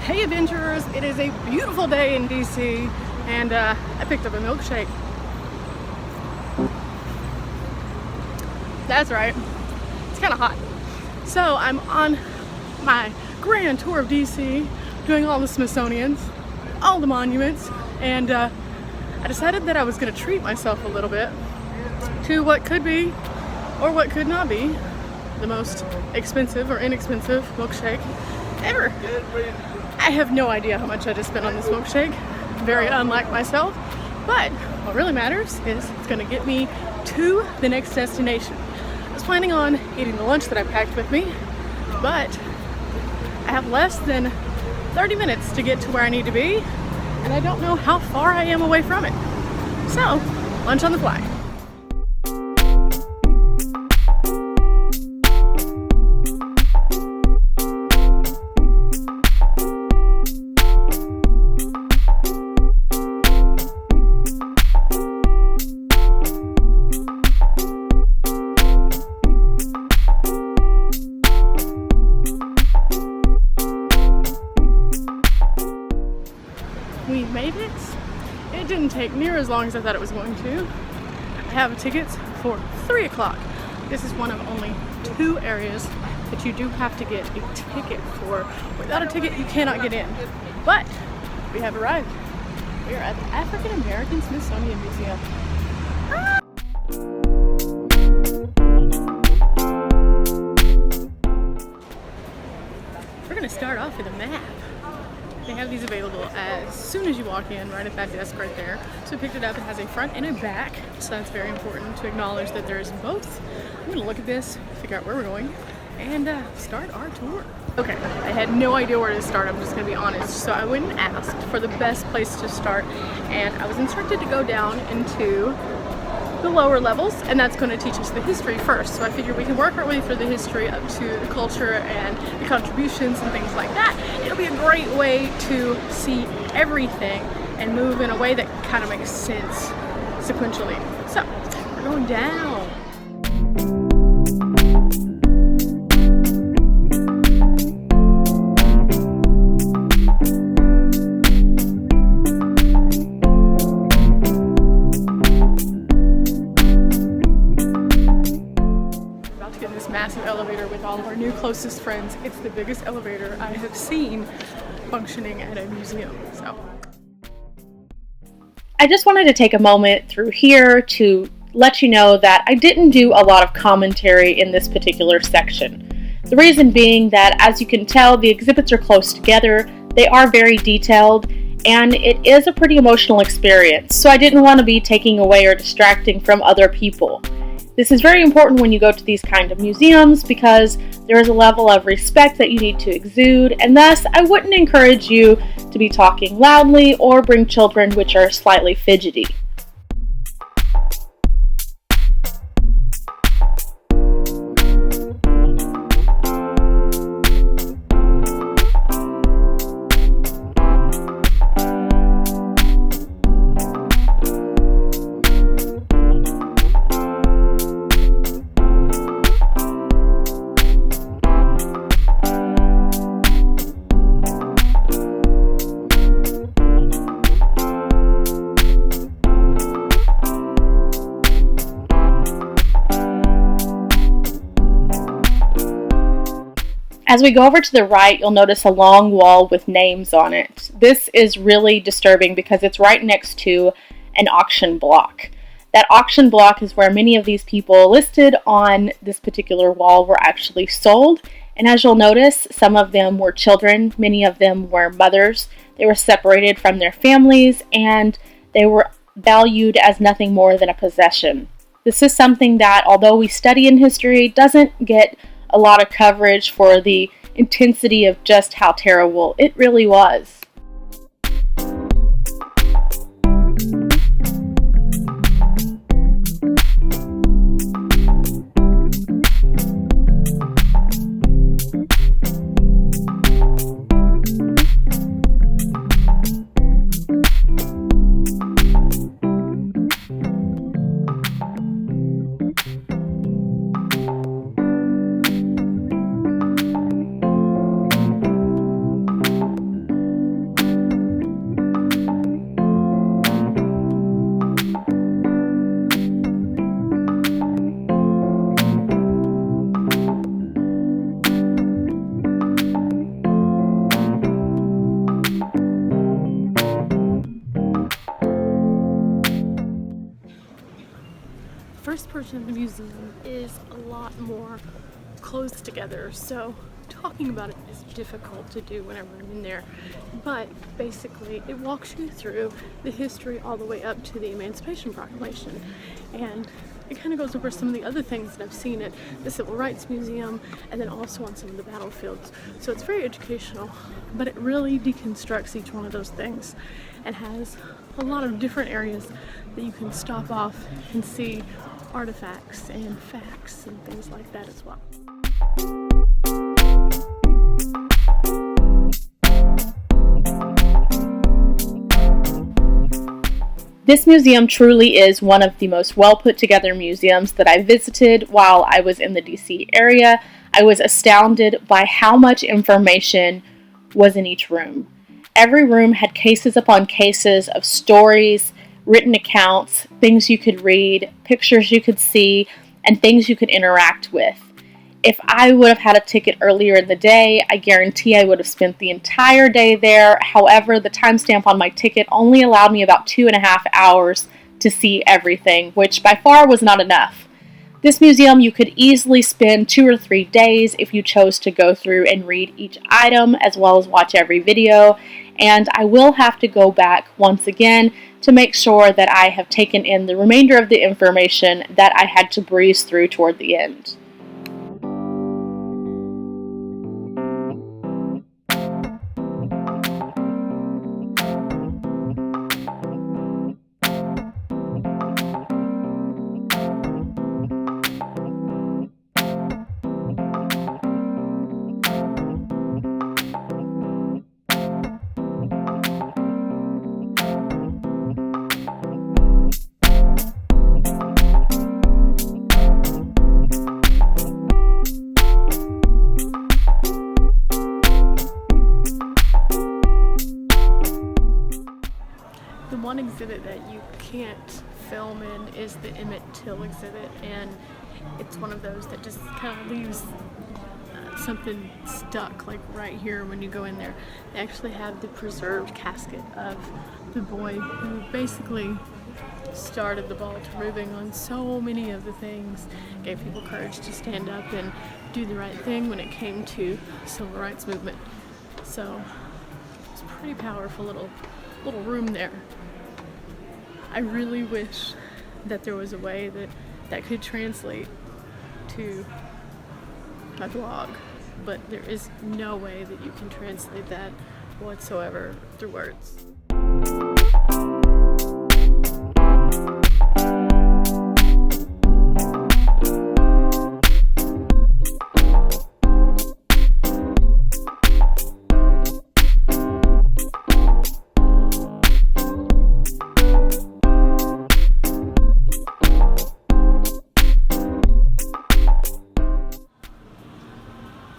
Hey adventurers, it is a beautiful day in DC and I picked up a milkshake. That's right, it's kind of hot. So I'm on my grand tour of DC, doing all the Smithsonian's, all the monuments, and I decided that I was going to treat myself a little bit to what could be, or what could not be, the most expensive or inexpensive milkshake ever. I have no idea how much I just spent on this milkshake, very unlike myself, but what really matters is it's gonna get me to the next destination. I was planning on eating the lunch that I packed with me, but I have less than 30 minutes to get to where I need to be, and I don't know how far I am away from it. So, lunch on the fly. We made it. It didn't take near as long as I thought it was going to. I have tickets for 3 o'clock. This is one of only 2 areas that you do have to get a ticket for. Without a ticket, you cannot get in. But we have arrived. We are at the African American Smithsonian Museum. We're gonna start off with a map. They have these available as soon as you walk in, right at that desk right there. So I picked it up. It has a front and a back, so that's very important to acknowledge that there is both. I'm gonna look at this, figure out where we're going, and start our tour. Okay, I had no idea where to start, I'm just gonna be honest. So I went and asked for the best place to start, and I was instructed to go down into the lower levels, and that's going to teach us the history first. So I figured we can work our way through the history up to the culture and the contributions and things like that. It'll be a great way to see everything and move in a way that kind of makes sense sequentially. So we're going down. Massive elevator with all of our new closest friends. It's the biggest elevator I have seen functioning at a museum. So I just wanted to take a moment through here to let you know that I didn't do a lot of commentary in this particular section. The reason being that, as you can tell, the exhibits are close together, they are very detailed, and it is a pretty emotional experience, so I didn't want to be taking away or distracting from other people. This is very important when you go to these kind of museums because there is a level of respect that you need to exude, and thus I wouldn't encourage you to be talking loudly or bring children which are slightly fidgety. As we go over to the right, you'll notice a long wall with names on it. This is really disturbing because it's right next to an auction block. That auction block is where many of these people listed on this particular wall were actually sold. And as you'll notice, some of them were children, many of them were mothers. They were separated from their families and they were valued as nothing more than a possession. This is something that, although we study in history, doesn't get a lot of coverage for the intensity of just how terrible it really was. portion of the museum is a lot more close together, so talking about it is difficult to do whenever I'm in there. But basically, it walks you through the history all the way up to the Emancipation Proclamation. And it kind of goes over some of the other things that I've seen at the Civil Rights Museum and then also on some of the battlefields. So it's very educational, but it really deconstructs each one of those things and has a lot of different areas that you can stop off and see artifacts and facts and things like that as well. This museum truly is one of the most well put together museums that I visited while I was in the DC area. I was astounded by how much information was in each room. Every room had cases upon cases of stories, written accounts, things you could read, pictures you could see, and things you could interact with. If I would have had a ticket earlier in the day, I guarantee I would have spent the entire day there. However, the timestamp on my ticket only allowed me about 2.5 hours to see everything, which by far was not enough. This museum, you could easily spend 2 or 3 days if you chose to go through and read each item as well as watch every video. And I will have to go back once again to make sure that I have taken in the remainder of the information that I had to breeze through toward the end. One exhibit that you can't film in is the Emmett Till exhibit, and it's one of those that just kind of leaves something stuck, like right here when you go in there. They actually have the preserved casket of the boy who basically started the ball to moving on so many of the things, gave people courage to stand up and do the right thing when it came to the civil rights movement. So it's a pretty powerful little room there. I really wish that there was a way that could translate to my blog, but there is no way that you can translate that whatsoever through words.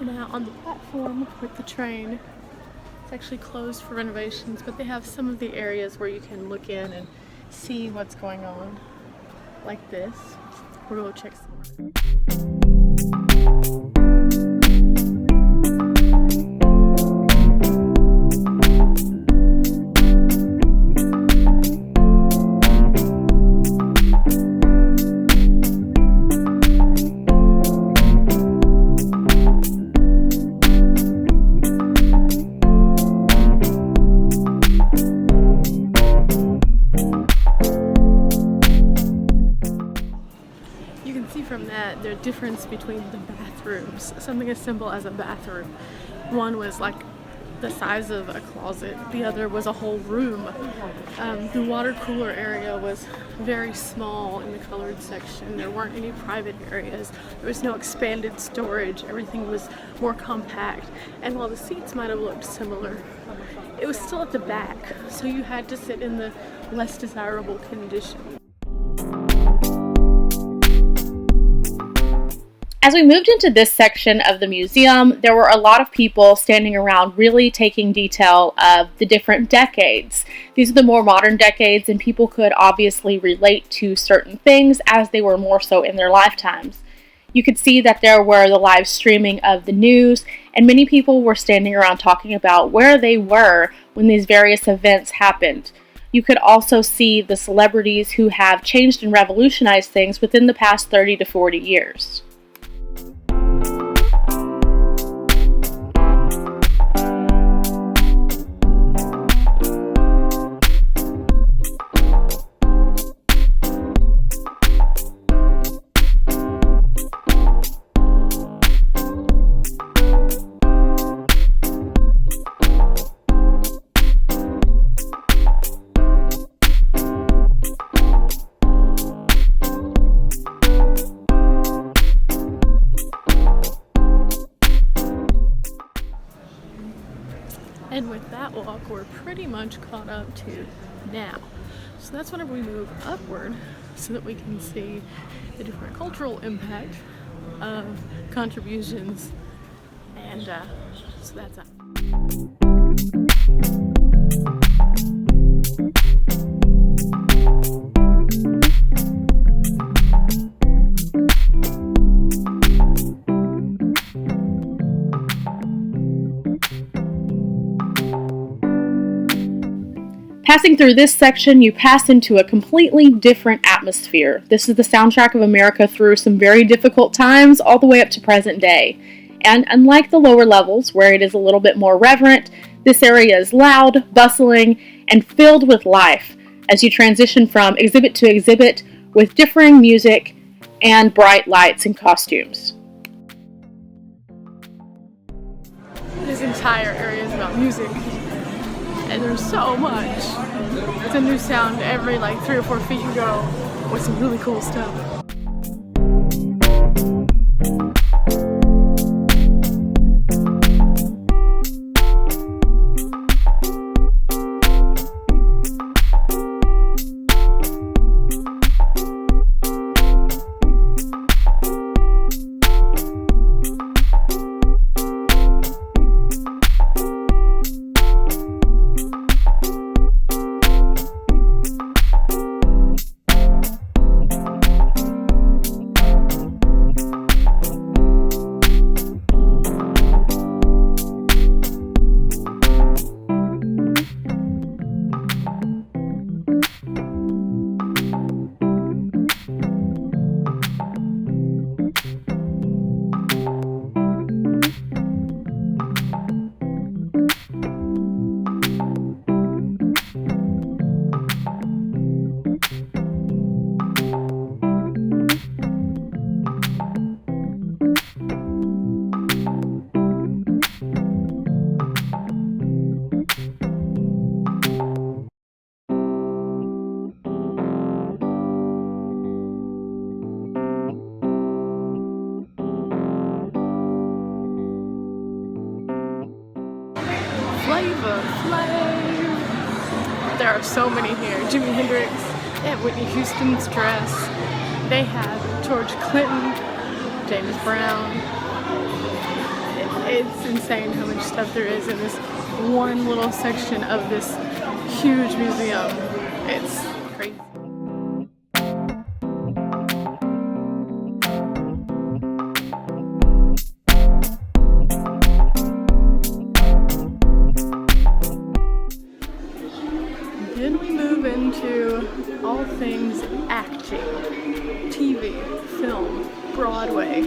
Now on the platform with the train, it's actually closed for renovations, but they have some of the areas where you can look in and see what's going on, like this. We'll go check some more. From that, the difference between the bathrooms, something as simple as a bathroom. One was like the size of a closet, the other was a whole room. The water cooler area was very small in the colored section. There weren't any private areas. There was no expanded storage. Everything was more compact. And while the seats might have looked similar, it was still at the back, so you had to sit in the less desirable condition. As we moved into this section of the museum, there were a lot of people standing around really taking detail of the different decades. These are the more modern decades, and people could obviously relate to certain things as they were more so in their lifetimes. You could see that there were the live streaming of the news, and many people were standing around talking about where they were when these various events happened. you could also see the celebrities who have changed and revolutionized things within the past 30 to 40 years. And with that walk, we're pretty much caught up to now. So that's whenever we move upward so that we can see the different cultural impact of contributions. And so that's it. Passing through this section, you pass into a completely different atmosphere. This is the soundtrack of America through some very difficult times all the way up to present day. And unlike the lower levels, where it is a little bit more reverent, this area is loud, bustling, and filled with life as you transition from exhibit to exhibit with differing music and bright lights and costumes. This entire area is about music. And there's so much. It's a new sound every 3 or 4 feet you go with some really cool stuff. There are so many here. Jimi Hendrix, they have Whitney Houston's dress, they have George Clinton, James Brown. It's insane how much stuff there is in this one little section of this huge museum. It's crazy. Then we move into all things acting, TV, film, Broadway,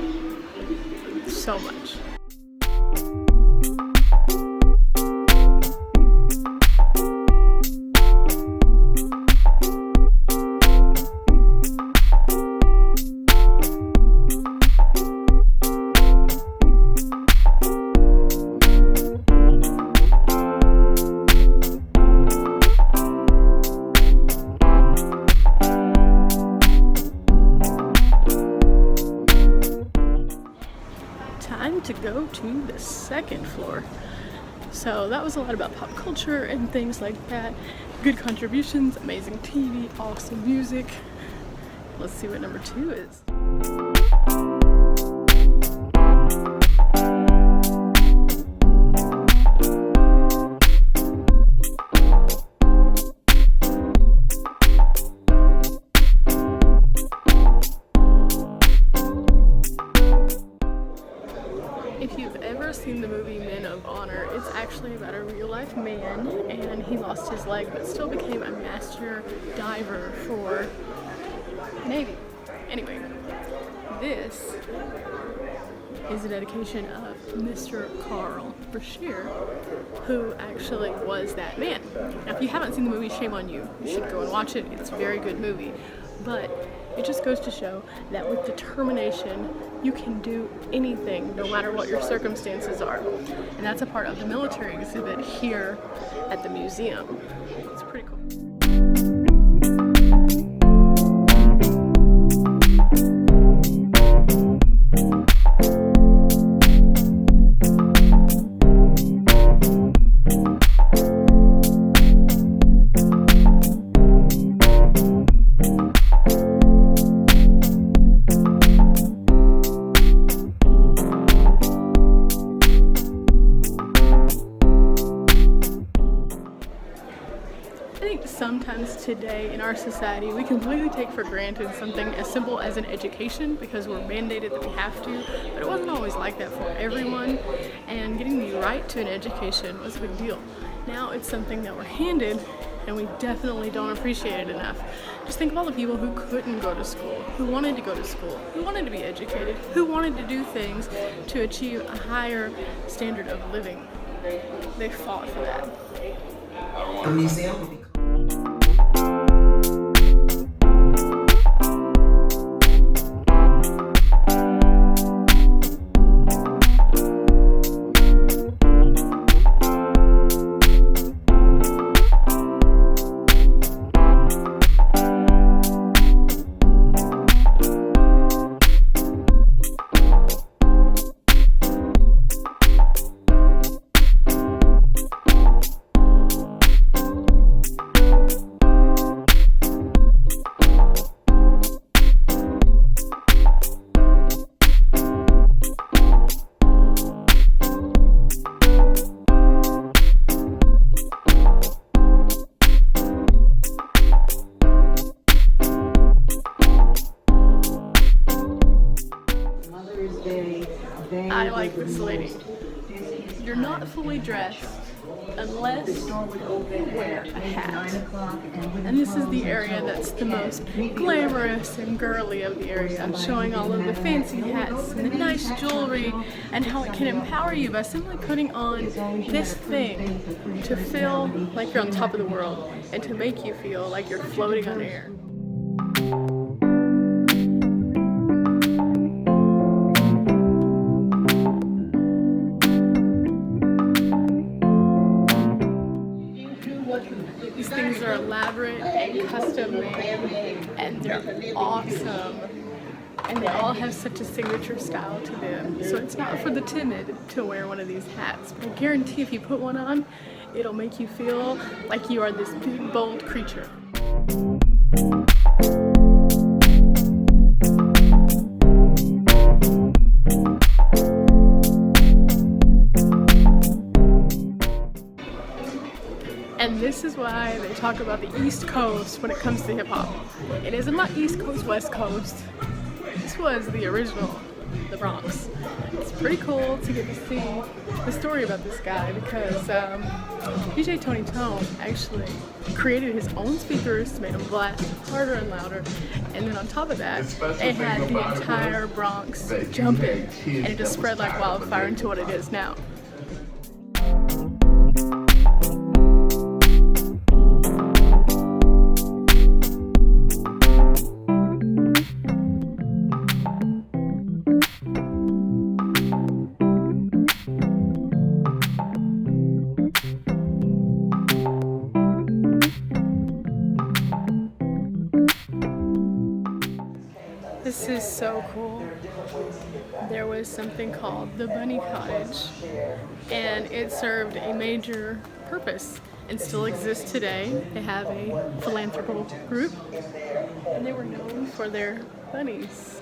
so much. Time to go to the second floor. So that was a lot about pop culture and things like that. Good contributions, amazing TV, awesome music. Let's see what number 2 is. If you've ever seen the movie Men of Honor, it's actually actually about a real life man, and he lost his leg but still became a master diver for the Navy. Anyway, this is a dedication of Mr. Carl Brashear, who actually was that man. Now, if you haven't seen the movie, shame on you. You should go and watch it. It's a very good movie. But it just goes to show that with determination, you can do anything, no matter what your circumstances are. And that's a part of the military exhibit here at the museum. It's pretty cool. Sometimes today in our society we completely take for granted something as simple as an education because we're mandated that we have to, but it wasn't always like that for everyone, and getting the right to an education was a big deal. Now it's something that we're handed, and we definitely don't appreciate it enough. Just think of all the people who couldn't go to school, who wanted to go to school, who wanted to be educated, who wanted to do things to achieve a higher standard of living. They fought for that. The museum will be I like this lady. You're not fully dressed unless you wear a hat. And this is the area that's the most glamorous and girly of the area, showing all of the fancy hats and the nice jewelry and how it can empower you by simply putting on this thing to feel like you're on top of the world and to make you feel like you're floating on air. These things are elaborate and custom made, and they're awesome. And they all have such a signature style to them. So it's not for the timid to wear one of these hats. But I guarantee if you put one on, it'll make you feel like you are this big, bold creature. And this is why they talk about the East Coast when it comes to hip hop. It isn't like East Coast, West Coast. This was the original, the Bronx. It's pretty cool to get to see the story about this guy because DJ Tony Tone actually created his own speakers to make them blast harder and louder. And then on top of that, it had the entire Bronx jumping, and it just spread like wildfire into what it is now. This is so cool. There was something called the Bunny Cottage, and it served a major purpose and still exists today. They have a philanthropic group, and they were known for their bunnies.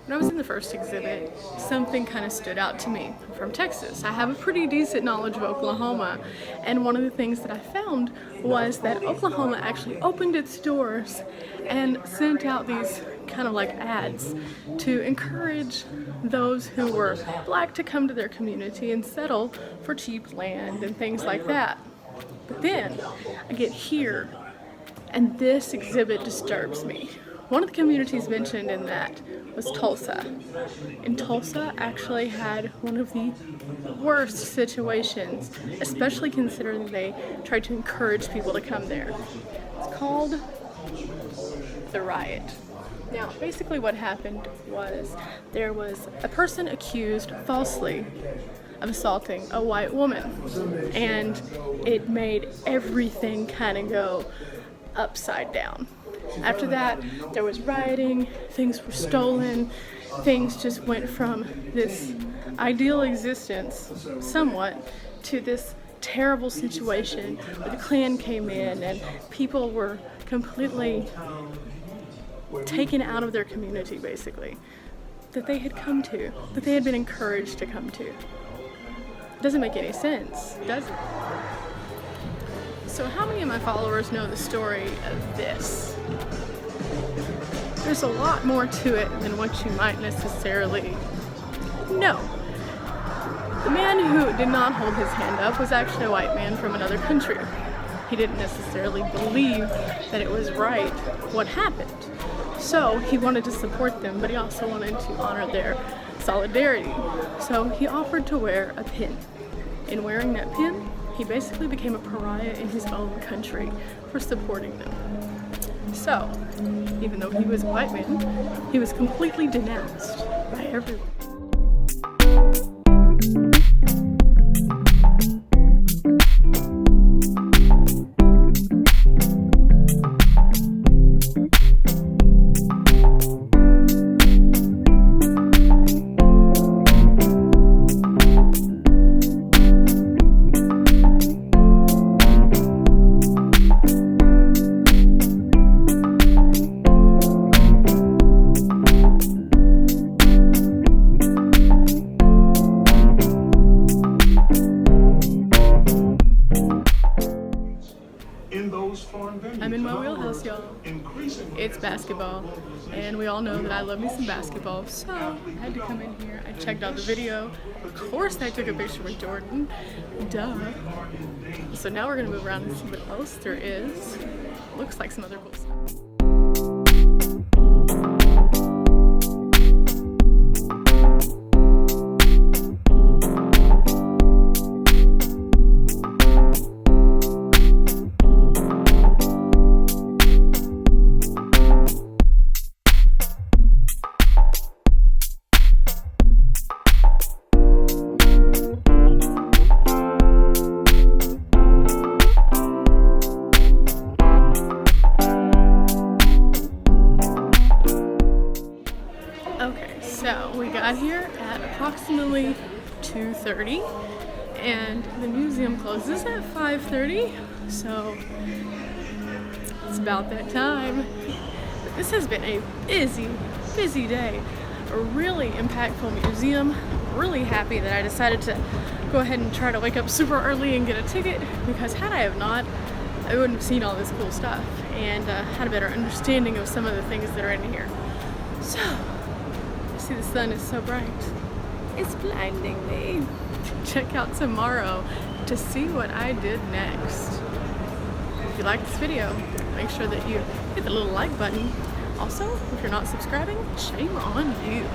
When I was in the first exhibit, something kind of stood out to me. I'm from Texas. I have a pretty decent knowledge of Oklahoma, and one of the things that I found was that Oklahoma actually opened its doors and sent out these kind of like ads to encourage those who were black to come to their community and settle for cheap land and things like that. But then I get here and this exhibit disturbs me. One of the communities mentioned in that was Tulsa. And Tulsa actually had one of the worst situations, especially considering they tried to encourage people to come there. It's called the riot. Now, basically what happened was there was a person accused falsely of assaulting a white woman, and it made everything kind of go upside down. After that, there was rioting, things were stolen, things just went from this ideal existence, somewhat, to this terrible situation where the Klan came in and people were completely taken out of their community, basically, that they had come to, that they had been encouraged to come to. It doesn't make any sense, does it? So how many of my followers know the story of this? There's a lot more to it than what you might necessarily know. The man who did not hold his hand up was actually a white man from another country. He didn't necessarily believe that it was right what happened. So he wanted to support them, but he also wanted to honor their solidarity. So he offered to wear a pin. In wearing that pin, he basically became a pariah in his own country for supporting them. So, even though he was a white man, he was completely denounced by everyone. I'm in my wheelhouse, y'all. It's basketball, and we all know that I love me some basketball, so I had to come in here. I checked out the video. Of course I took a picture with Jordan. Duh. So now we're gonna move around and see what else there is. Looks like some other cool stuff. So we got here at approximately 2:30 and the museum closes at 5:30, so it's about that time. But this has been a busy day, a really impactful museum. Really happy that I decided to go ahead and try to wake up super early and get a ticket, because had I have not, I wouldn't have seen all this cool stuff and had a better understanding of some of the things that are in here. So, see, the sun is so bright. It's blinding me. Check out tomorrow to see what I did next. If you like this video, make sure that you hit the little like button. Also, if you're not subscribing, shame on you.